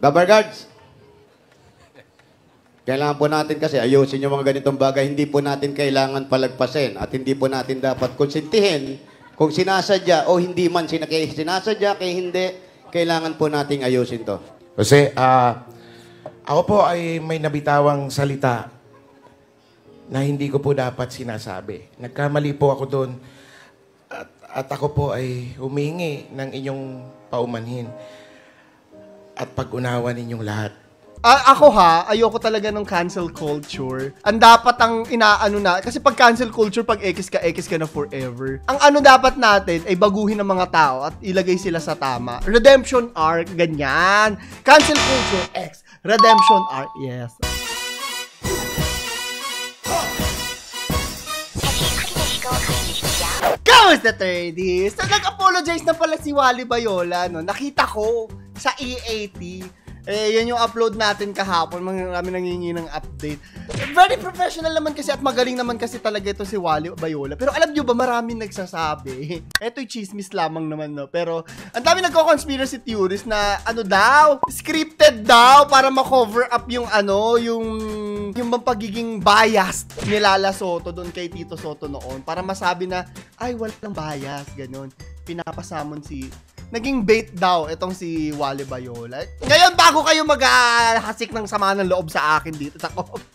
Rubber guards. Kailangan po natin kasi ayusin yung mga ganitong bagay. Hindi po natin kailangan palagpasin at hindi po natin dapat konsentihin kung sinasadya o hindi man sinasadya kaya hindi, kailangan po nating ayusin to. Kasi ako po ay may nabitawang salita na hindi ko po dapat sinasabi. Nagkamali po ako doon at ako po ay humingi ng inyong paumanhin at pag-unawa ninyong lahat. Ako ayoko talaga ng cancel culture. Ang dapat ang inaano na, kasi pag cancel culture, pag ekis ka na forever. Ang ano dapat natin ay baguhin ng mga tao at ilagay sila sa tama. Redemption arc, ganyan. Cancel culture, X. Redemption arc, yes. Kamusta, 30s? So, nag-apologize na pala si Wally Bayola, no? Nakita ko sa EAT. Yan yung upload natin kahapon. Marami nangingi ng update. Very professional naman kasi at magaling naman kasi talaga ito si Wally Bayola. Pero alam nyo ba, maraming nagsasabi. Eto'y chismis lamang naman, no? Pero ang dami nagko-conspiracy theories na ano daw, scripted daw para ma-cover up yung ano, yung pagiging biased ni Lala Soto doon kay Tito Soto noon. Para masabi na, ay, walang bias, ganun. Pinapasamon si... Naging bait daw itong si Wally Bayola. Ngayon, bago kayo maghasik ng sama ng loob sa akin dito sa comment,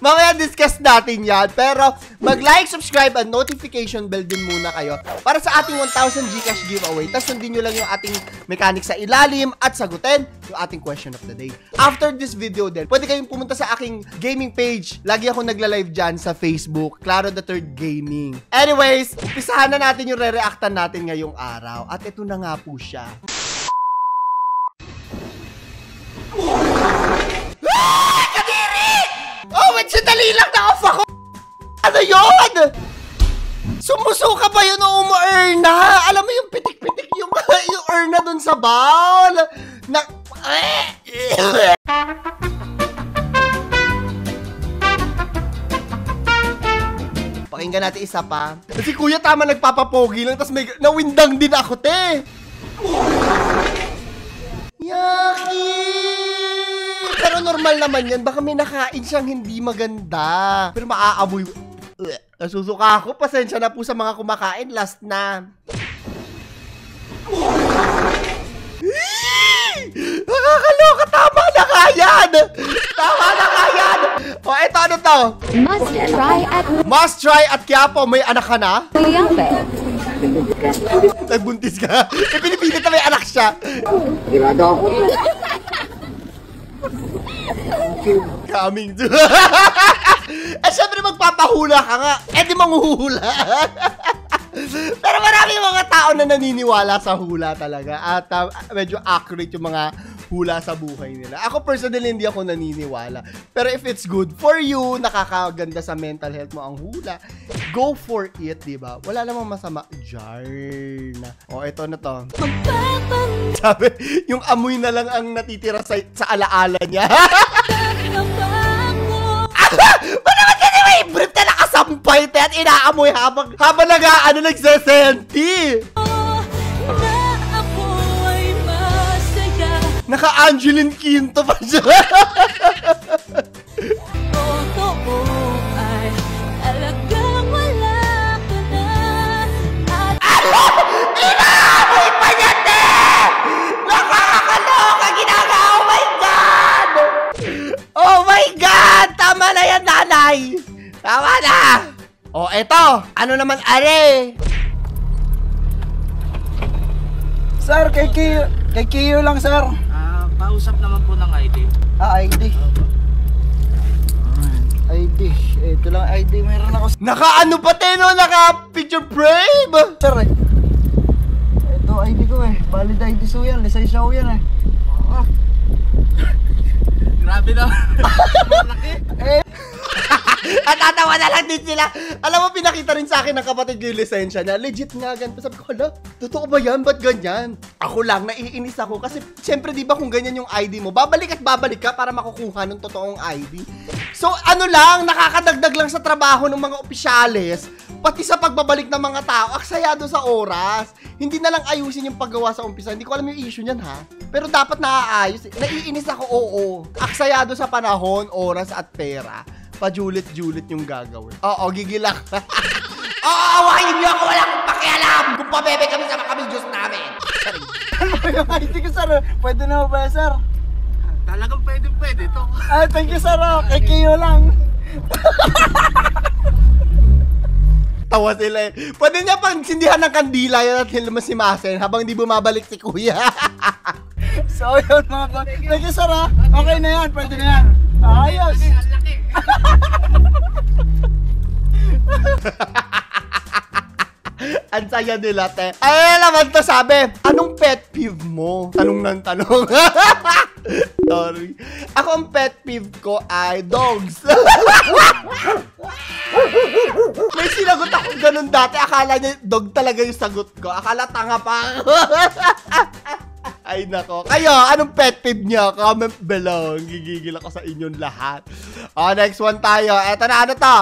mamaya discuss natin yan. Pero mag-like, subscribe, and notification bell din muna kayo para sa ating 1,000 Gcash giveaway. Tapos sundin nyo lang yung ating mechanic sa ilalim at sagutin yung ating question of the day. After this video din, pwede kayong pumunta sa aking gaming page. Lagi ako nagla-live dyan sa Facebook, Claro the Third Gaming. Anyways, umpisahan na natin yung re-reactan natin ngayong araw. At ito na nga po siya. Oh, wait, sandali lang, na-off ako! Ano yun? Sumusuka ba yun o umu-earna? Alam mo yung pitik-pitik yung earna dun sa bowl? Pakinggan natin isa pa. Si Kuya tama nagpapapogi lang, tapos may nawindang din ako, te! Yaki! Pero normal naman yan. Baka may nakain siyang hindi maganda. Pero maaamoy. Nasusuka ako. Pasensya na po sa mga kumakain. Last na. Nakakaloka. Tama na nga yan. Tama na nga yan. O, eto ano to? Must try at Quiapo. May anak ka na? Nagbuntis ka. Pinipilit na may anak siya. Coming to. Syempre magpapahula ka nga. Di manghuhula. Pero marami mga tao na naniniwala sa hula talaga. At medyo accurate yung mga hula sa buhay nila. Ako personally hindi ako naniniwala. Pero if it's good for you, nakakaganda sa mental health mo ang hula, go for it, diba? Wala namang masama. Jarn. O, ito na to. Sabi, yung amoy na lang ang natitira sa alaala niya. Ba't naman kasi may brief na nakasampay at inaamoy habang nagsesenti? Naka-Angeline Quinto pa siya. Inaamoy pa niya, te! Nakakaloka, ginagawa. Oh my God! Oh my God! Tama na yan, nanay! Tama na! O, eto! Ano naman, are? Sir, kay Kiyo lang, sir. Pausap naman po ng ID. ID. ID. Ito lang ID. Meron ako. Naka-ano pa, no? Naka-picture frame? Sir, ito ID ko eh. Valid ID so yan. Lisensya ko yan eh. Grabe naman. At tatawa na lang din sila. Alam mo, pinakita rin sa akin ng kapatid ko yung lisensya niya. Legit nga, ganito. Sabi ko, hala, totoo ba yan? Ba't ganyan? Ako lang, naiinis ako. Kasi, syempre, di ba kung ganyan yung ID mo, babalik at babalik ka para makukuha ng totoong ID. So, ano lang, nakakadagdag lang sa trabaho ng mga opisyales Pati sa pagbabalik ng mga tao, aksayado sa oras. Hindi na lang ayusin yung paggawa sa umpisa. Hindi ko alam yung issue niyan, ha? Pero dapat naaayos. Naiinis ako, oo. Aksayado sa panahon, oras at pera. Pajulit-julit yung gagawin. Oo, gigil lang. Oo, awayin niyo ako. Wala akong pakialam kung pabebe kami sa mga Diyos namin. Ano ba yung ID ko, sir? Pwede na ba, sir? Talagang pwede to. Ah, thank you, sir. Kay Kiyo lang. Tawa sila eh. Pwede niya pang sindihan ng kandila yan at hilmasimasin habang di bumabalik si kuya. So, yun mga boss. Thank you, sir, ha? Okay na yan. Pwede na yan. Ayos. Ang laki. Ang saya nila, te. Ay, naman to sabi. Anong pet peeve mo? Tanong ng tanong. Sorry. Ako ang pet peeve ko ay dogs. May sinagot ako ganun dati. Akala niya dog talaga yung sagot ko. Akala tanga pa ako. Ay nako. Kayo, anong pet peeve niya? Comment below. Gigigil ako sa inyong lahat. Next one tayo. Eto na, ano to?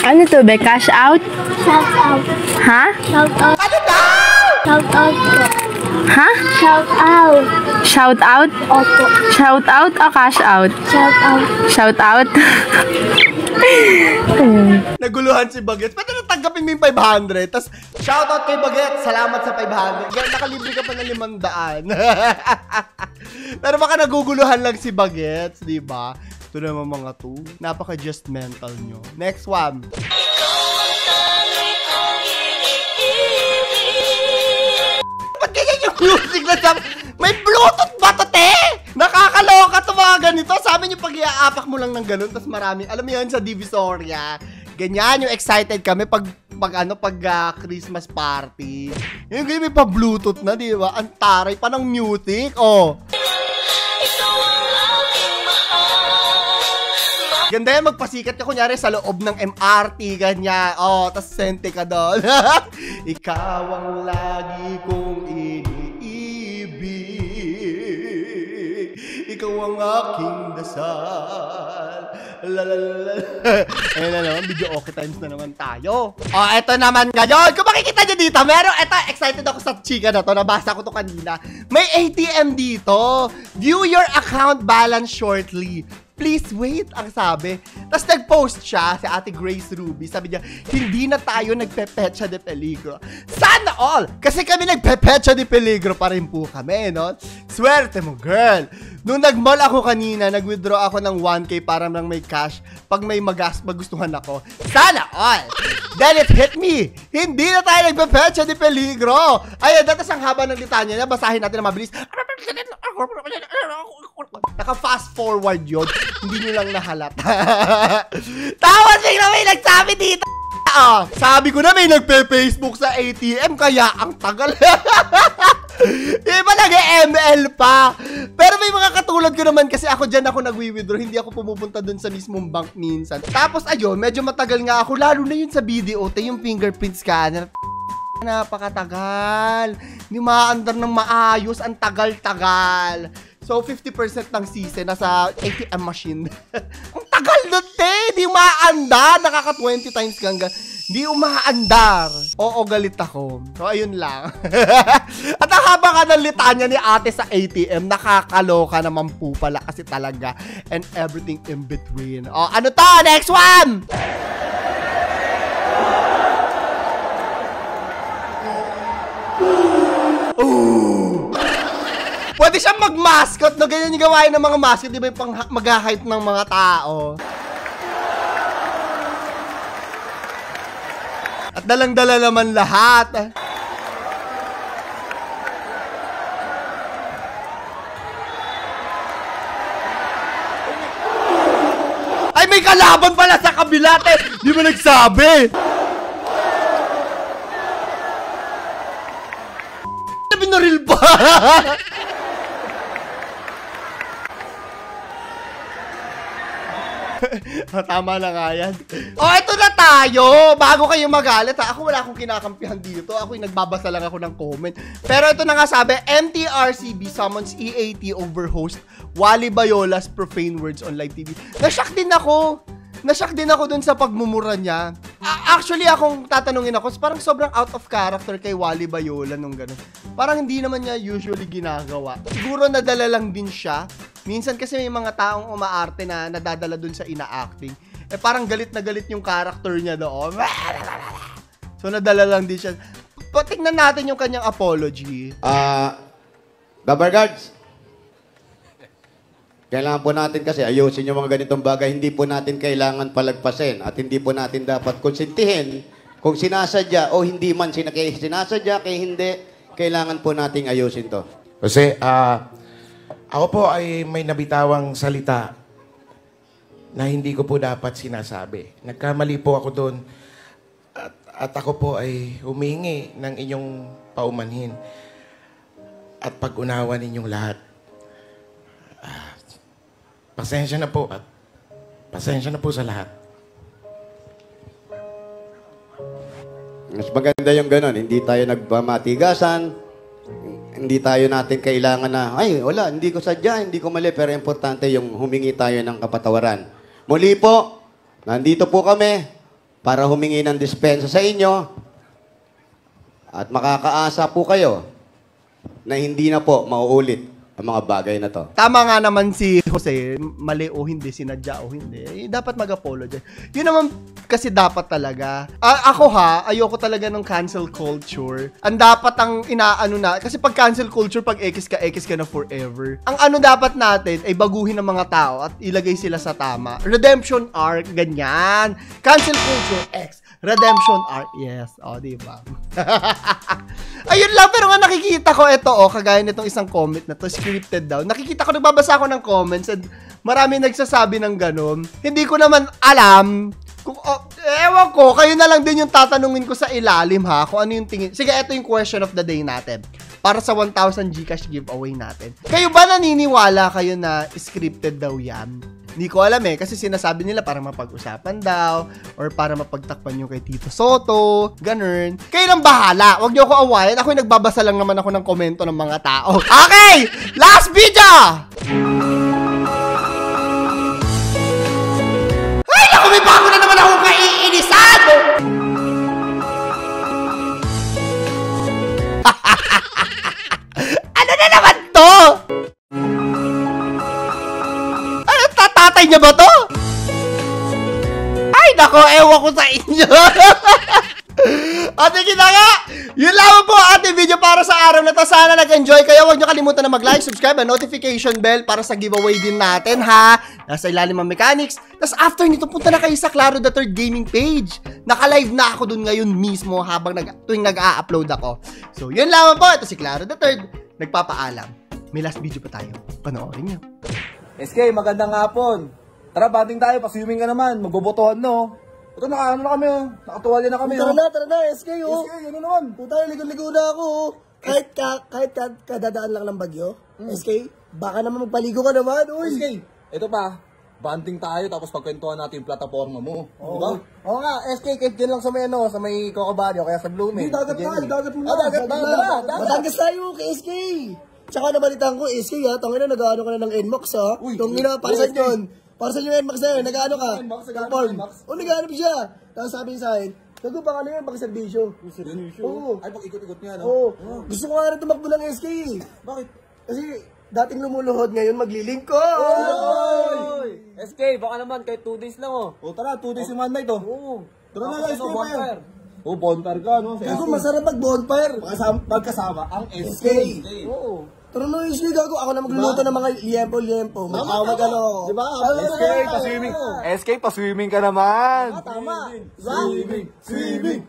Ano to, be? Cash out? Shout out. Ha? Shout out. Ano daw? Shout out po. Ha? Shout out. Shout out? Opo. Shout out o cash out? Shout out. Shout out? Naguluhan si Bagets. Pwede na tanggapin mo yung 500. Tapos, shoutout kay Bagets. Salamat sa 500. Nakalibre ka pa ng 500. Pero baka naguguluhan lang si Bagets, di ba? Ito naman mga to. Napaka-just mental nyo. Next one. Ba't ganyan yung music na sabi? May Bluetooth ba to, te? Nakakaloka to mga ganito. Sabi nyo pag iaapak mo lang ng ganun, tapos marami. Alam mo yun sa Divisoria. Ganyan yung excited kami pag Christmas party. Yung ganyan may pa Bluetooth na, di ba? Ang taray pa ng music. Oh. Ganda yan, magpasikat ka kunyari sa loob ng MRT, ganyan. Oh, tas sente ka doon. Ikaw ang lagi kong iniibig. Ikaw ang aking dasal. Lalalala. Ayun na naman, video okay times na naman tayo. Oh, eto naman ngayon. Kung makikita nyo dito, meron, eto, excited ako sa chika na to. Nabasa ko to kanina. May ATM dito. View your account balance shortly. Please wait, ang sabi. Tapos nag-post siya, si Ate Grace Ruby. Sabi niya, hindi na tayo nagpe-petsa de peligro. Sana all! Kasi kami nagpe-petsa de peligro pa rin po kami, no? Swerte mo, girl! Nung nag-mall ako kanina, nag-withdraw ako ng 1K para lang may cash pag may magustuhan ako. Sana all! Then it hit me! Hindi na tayo nagpe-petsa de peligro! Ayun, datas ang haba ng litanya niya. Basahin natin na mabilis. Naka-fast forward yun. Hindi nyo lang nahalata. Tapos bigla may nagsabi dito. Sabi ko na may nagpe-Facebook sa ATM kaya ang tagal. Iba nag-ML pa. Pero may mga katulad ko naman kasi ako dyan ako nagwi-withdraw. Hindi ako pumupunta dun sa mismong bank minsan. Tapos ayun, medyo matagal nga ako. Lalo na yun sa video, yung fingerprint scanner. Napakatagal. Hindi maaandar ng maayos. Ang tagal-tagal. So, 50% ng sisi nasa ATM machine. Ang tagal nun, te! Hindi umaandar. Nakaka-20 times kang hindi umaandar. Oo, galit ako. So, ayun lang. At ang haba ka ng litanya ni ate sa ATM, nakakaloka naman po pala kasi talaga. And everything in between. Oh, ano to? Next one! Pwede siyang mag-mascot, no? Ganyan yung gawain ng mga mascot, di ba yung pang mag-hype ng mga tao? At dalang-dala naman lahat. Ay, may kalaban pala sa kabila, te! Di ba nagsabi? Binaril ba? Tama na nga yan. Ito na tayo. Bago kayo magalit, ha? Ako wala akong kinakampihan dito. Ako yung nagbabasa lang ako ng comment. Pero ito na nga sabi, MTRCB summons EAT over host Wally Bayola's profane words on live TV. Nashock din ako. nashock din ako dun sa pagmumura niya. Actually, akong tatanungin ako, parang sobrang out of character kay Wally Bayola nung ganun. Parang hindi naman niya usually ginagawa. Siguro nadala lang din siya. Minsan kasi may mga taong umaarte na nadadala dun sa ina-acting. Eh parang galit na galit yung character niya doon. So nadala lang din siya. Tingnan natin yung kanyang apology. Gabber Guards, kailangan po natin kasi ayusin yung mga ganitong bagay. Hindi po natin kailangan palagpasin at hindi po natin dapat konsintihin kung sinasadya o hindi man sinasadya, kaya hindi, kailangan po nating ayusin to. Kasi ako po ay may nabitawang salita na hindi ko po dapat sinasabi. Nagkamali po ako doon at ako po ay humingi ng inyong paumanhin at pag-unawa ninyong lahat. Pasensya na po at pasensya na po sa lahat. Mas maganda yung ganun. Hindi tayo nagmamatigasan. Hindi tayo natin kailangan na, ay, wala, hindi ko sadya, hindi ko mali. Pero importante yung humingi tayo ng kapatawaran. Muli po, nandito po kami para humingi ng dispensa sa inyo. At makakaasa po kayo na hindi na po mauulit ang mga bagay na to. Tama nga naman si Jose, mali o hindi, sinadya o hindi, dapat mag-apologize. Yun naman kasi dapat talaga. Ako ayoko talaga ng cancel culture. Ang dapat ang inaano na, kasi pag cancel culture, pag X ka na forever. Ang ano dapat natin ay baguhin ng mga tao at ilagay sila sa tama. Redemption arc, ganyan. Cancel culture, X. Redemption arc, yes. O, diba? Ayun lang, pero nga nakikita ko ito, kagaya nitong isang comment na to, scripted daw. Nakikita ko, nagbabasa ako ng comments and marami nagsasabi ng ganun. Hindi ko naman alam kung, ewan ko, kayo na lang din yung tatanungin ko sa ilalim kung ano yung tingin. Sige, ito yung question of the day natin. Para sa 1,000 Gcash giveaway natin. Kayo ba naniniwala kayo na scripted daw yan? Hindi ko alam kasi sinasabi nila para mapag-usapan daw or para mapagtakpan yung kay Tito Soto, ganun. Kayo nang bahala, wag niyo ako awayan. Ako yung nagbabasa lang naman ako ng komento ng mga tao. Okay! Last video! Ay, naku, may bago na naman akong kaiinisan! Ano na naman to? Tatay niya ba to? Ay, nako, ewan ko sa inyo. Ate, kita nga. Yun lang po ating video para sa araw na to. Sana nag-enjoy kayo. Huwag nyo kalimutan na mag-like, subscribe, and notification bell para sa giveaway din natin, Nasa ilalim ng mechanics. Tapos after nito, punta na kayo sa Claro the Third gaming page. Naka-live na ako dun ngayon mismo habang tuwing nag-a-upload ako. So, yun lang po. Ito si Claro the Third. Nagpapaalam. May last video pa tayo. Panoorin nyo. SK, magandang hapon. Tara, bating tayo. Pa-swimming ka naman. Magbobotohan, no? Ito, nakaano na kami, nakatuwalya na kami, Tara na, SK, SK, yun naman. Puta, ligo-ligo na ako, Kahit kadadaan lang ng bagyo, SK, baka naman magpaligo ka naman, uy. SK, ito pa. Banding tayo, tapos pagkwentuhan natin yung plataforma mo. Diba? Oo nga, SK, kahit dyan lang sa may Cocobario, kaya sa Blooming. Dagat mo na. Dagat. Matangas tayo kay SK. Tsaka nabalitaan ko, SK tangina, nag-ano ka na ng NMAX Tangina, para saan yun? Para saan yung NMAX na yun? Nag-ano ka? NMAX? Nag-ano siya. Tapos sabi niya sa akin, Gago, baka ano yun, baka serbisyo. Oo. Ay, pag-ikot-ikot niya, no? Oo. Gusto ko nga rin tumakbo ng SK. Bakit? Kasi dating lumuluhod, ngayon maglilingkod. SK, baka naman kahit 2 days lang Tara, 2 days yung one night, Tara na, SK pa yan. bonfire ka, no? Gago, masarap mag-bonfire. Pagkasama ang SK. Oo. Tara na, SK, gago. Ako na magluluto ng mga liempo-liempo. Mag-ano. Diba? SK, pa-swimming. SK, pa-swimming ka naman. Tama. Swimming.